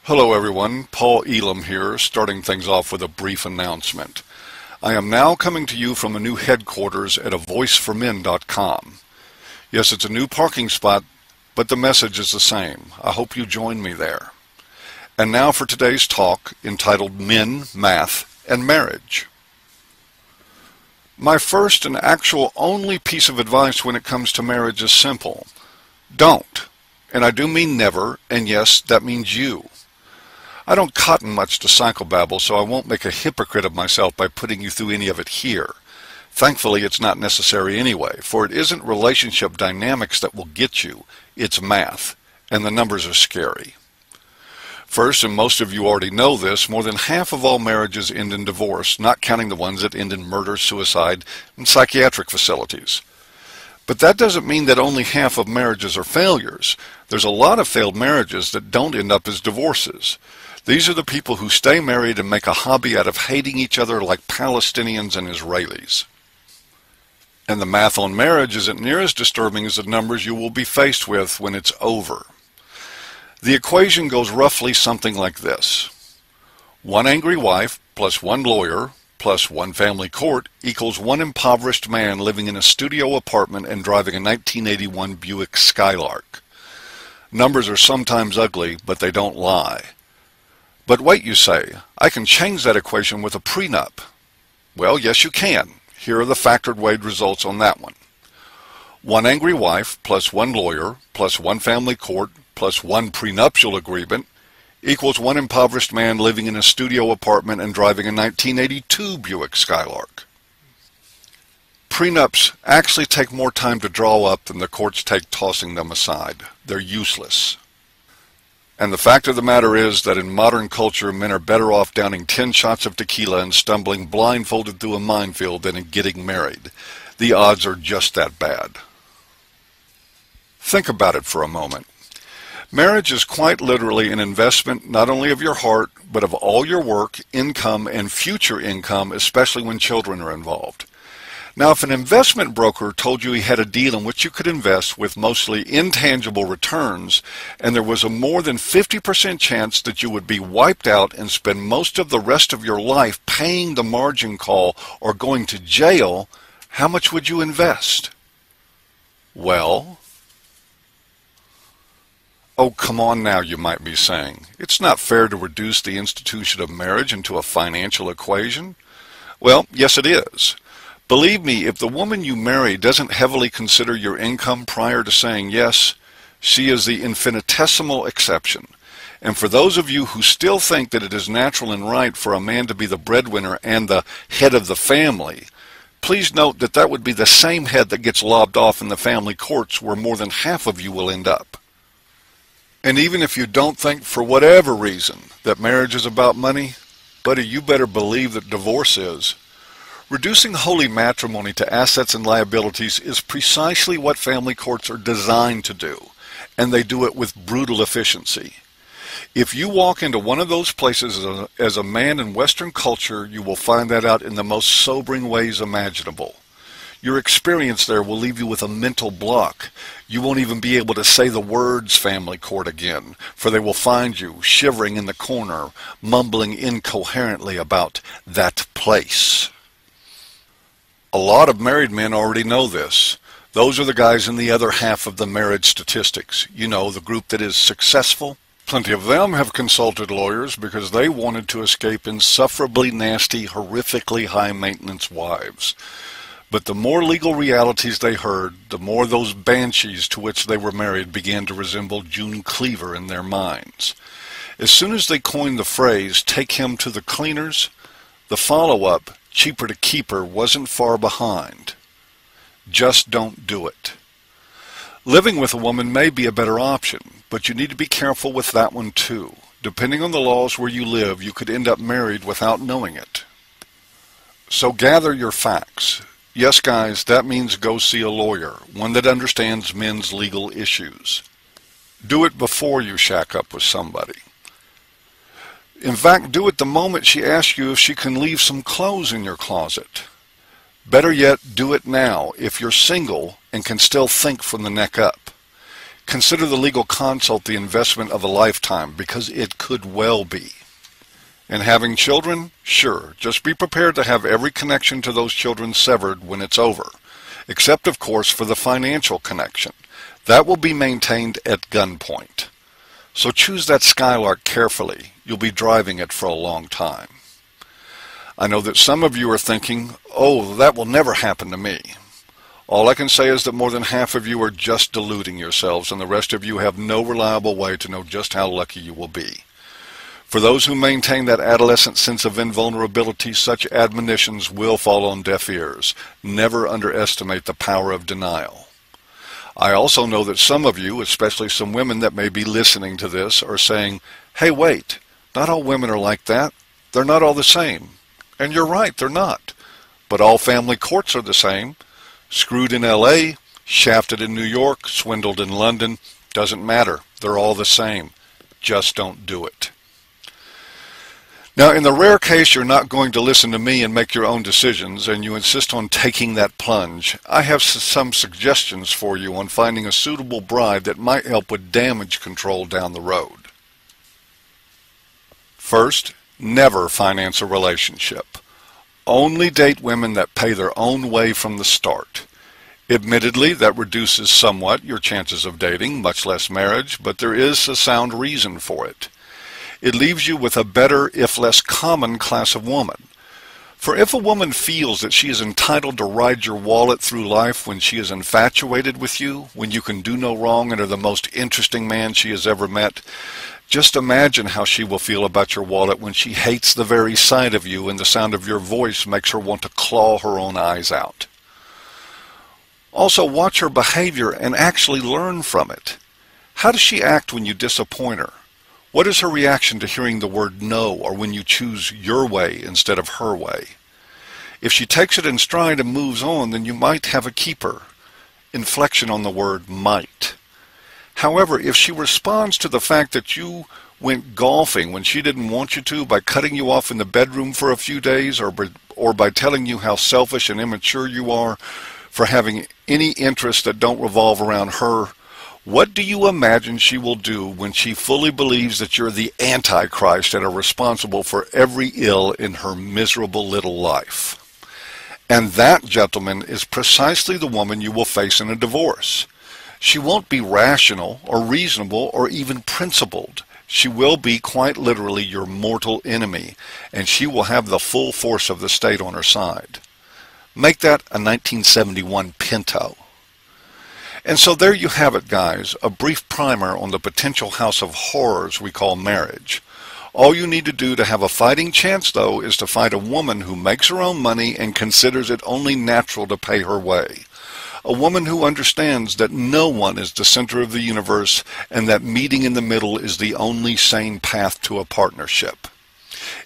Hello everyone, Paul Elam here, starting things off with a brief announcement. I am now coming to you from a new headquarters at avoiceformen.com. Yes, it's a new parking spot, but the message is the same. I hope you join me there. And now for today's talk, entitled Men, Math, and Marriage. My first and actual only piece of advice when it comes to marriage is simple. Don't. And I do mean never, and yes, that means you. I don't cotton much to psychobabble, so I won't make a hypocrite of myself by putting you through any of it here. Thankfully, it's not necessary anyway, for it isn't relationship dynamics that will get you, it's math, and the numbers are scary. First, and most of you already know this, more than half of all marriages end in divorce, not counting the ones that end in murder, suicide, and psychiatric facilities. But that doesn't mean that only half of marriages are failures. There's a lot of failed marriages that don't end up as divorces. These are the people who stay married and make a hobby out of hating each other like Palestinians and Israelis. And the math on marriage isn't near as disturbing as the numbers you will be faced with when it's over. The equation goes roughly something like this. One angry wife plus one lawyer plus one family court equals one impoverished man living in a studio apartment and driving a 1981 Buick Skylark. Numbers are sometimes ugly, but they don't lie. But wait, you say, I can change that equation with a prenup. Well, yes you can. Here are the factored weighed results on that one. One angry wife plus one lawyer plus one family court plus one prenuptial agreement equals one impoverished man living in a studio apartment and driving a 1982 Buick Skylark. Prenups actually take more time to draw up than the courts take tossing them aside. They're useless. And the fact of the matter is that in modern culture, men are better off downing 10 shots of tequila and stumbling blindfolded through a minefield than in getting married. The odds are just that bad. Think about it for a moment. Marriage is quite literally an investment not only of your heart, but of all your work, income, and future income, especially when children are involved. Now, if an investment broker told you he had a deal in which you could invest with mostly intangible returns, and there was a more than 50% chance that you would be wiped out and spend most of the rest of your life paying the margin call or going to jail, how much would you invest? Well, oh, come on now, you might be saying. It's not fair to reduce the institution of marriage into a financial equation. Well, yes it is. Believe me, if the woman you marry doesn't heavily consider your income prior to saying yes, she is the infinitesimal exception. And for those of you who still think that it is natural and right for a man to be the breadwinner and the head of the family, please note that that would be the same head that gets lobbed off in the family courts where more than half of you will end up. And even if you don't think for whatever reason that marriage is about money, buddy, you better believe that divorce is. Reducing holy matrimony to assets and liabilities is precisely what family courts are designed to do, and they do it with brutal efficiency. If you walk into one of those places as a man in Western culture, you will find that out in the most sobering ways imaginable. Your experience there will leave you with a mental block. You won't even be able to say the words family court again, for they will find you shivering in the corner, mumbling incoherently about that place. A lot of married men already know this. Those are the guys in the other half of the marriage statistics. You know, the group that is successful. Plenty of them have consulted lawyers because they wanted to escape insufferably nasty, horrifically high-maintenance wives. But the more legal realities they heard, the more those banshees to which they were married began to resemble June Cleaver in their minds. As soon as they coined the phrase, "take him to the cleaners," the follow-up, "cheaper to keep her," wasn't far behind. Just don't do it. Living with a woman may be a better option, but you need to be careful with that one too. Depending on the laws where you live, you could end up married without knowing it. So gather your facts. Yes, guys, that means go see a lawyer, one that understands men's legal issues. Do it before you shack up with somebody. In fact, do it the moment she asks you if she can leave some clothes in your closet. Better yet, do it now if you're single and can still think from the neck up. Consider the legal consult the investment of a lifetime, because it could well be. And having children? Sure, just be prepared to have every connection to those children severed when it's over, except of course for the financial connection. That will be maintained at gunpoint. So choose that Skylark carefully. You'll be driving it for a long time. I know that some of you are thinking, oh, that will never happen to me. All I can say is that more than half of you are just deluding yourselves, and the rest of you have no reliable way to know just how lucky you will be. For those who maintain that adolescent sense of invulnerability, such admonitions will fall on deaf ears. Never underestimate the power of denial. I also know that some of you, especially some women that may be listening to this, are saying, hey, wait, not all women are like that. They're not all the same. And you're right, they're not. But all family courts are the same. Screwed in L.A., shafted in New York, swindled in London, doesn't matter. They're all the same. Just don't do it. Now, in the rare case you're not going to listen to me and make your own decisions, and you insist on taking that plunge, I have some suggestions for you on finding a suitable bride that might help with damage control down the road. First, never finance a relationship. Only date women that pay their own way from the start. Admittedly, that reduces somewhat your chances of dating, much less marriage, but there is a sound reason for it. It leaves you with a better, if less common, class of woman. For if a woman feels that she is entitled to ride your wallet through life when she is infatuated with you, when you can do no wrong and are the most interesting man she has ever met, just imagine how she will feel about your wallet when she hates the very sight of you and the sound of your voice makes her want to claw her own eyes out. Also, watch her behavior and actually learn from it. How does she act when you disappoint her? What is her reaction to hearing the word no, or when you choose your way instead of her way? If she takes it in stride and moves on, then you might have a keeper. Inflection on the word might. However, if she responds to the fact that you went golfing when she didn't want you to by cutting you off in the bedroom for a few days, or by telling you how selfish and immature you are for having any interests that don't revolve around her, what do you imagine she will do when she fully believes that you're the Antichrist and are responsible for every ill in her miserable little life? And that, gentlemen, is precisely the woman you will face in a divorce. She won't be rational or reasonable or even principled. She will be quite literally your mortal enemy, and she will have the full force of the state on her side. Make that a 1971 Pinto. And so there you have it, guys, a brief primer on the potential house of horrors we call marriage. All you need to do to have a fighting chance, though, is to find a woman who makes her own money and considers it only natural to pay her way. A woman who understands that no one is the center of the universe and that meeting in the middle is the only sane path to a partnership.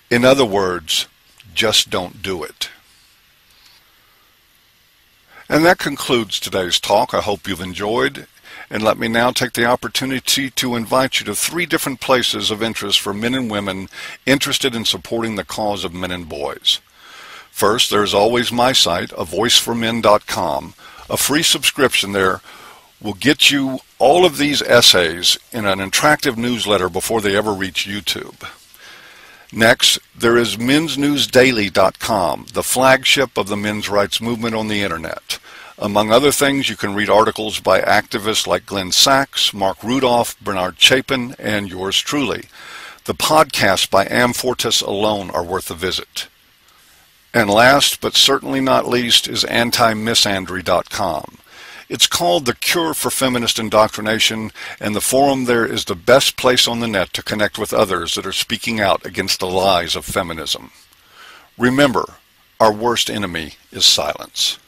In other words, just don't do it. And that concludes today's talk. I hope you've enjoyed. And let me now take the opportunity to invite you to 3 different places of interest for men and women interested in supporting the cause of men and boys. First, there's always my site, avoiceformen.com. A free subscription there will get you all of these essays in an interactive newsletter before they ever reach YouTube. Next, there is mensnewsdaily.com, the flagship of the men's rights movement on the internet. Among other things, you can read articles by activists like Glenn Sachs, Mark Rudolph, Bernard Chapin, and yours truly. The podcasts by Amfortas alone are worth a visit. And last, but certainly not least, is antimisandry.com. It's called The Cure for Feminist Indoctrination, and the forum there is the best place on the net to connect with others that are speaking out against the lies of feminism. Remember, our worst enemy is silence.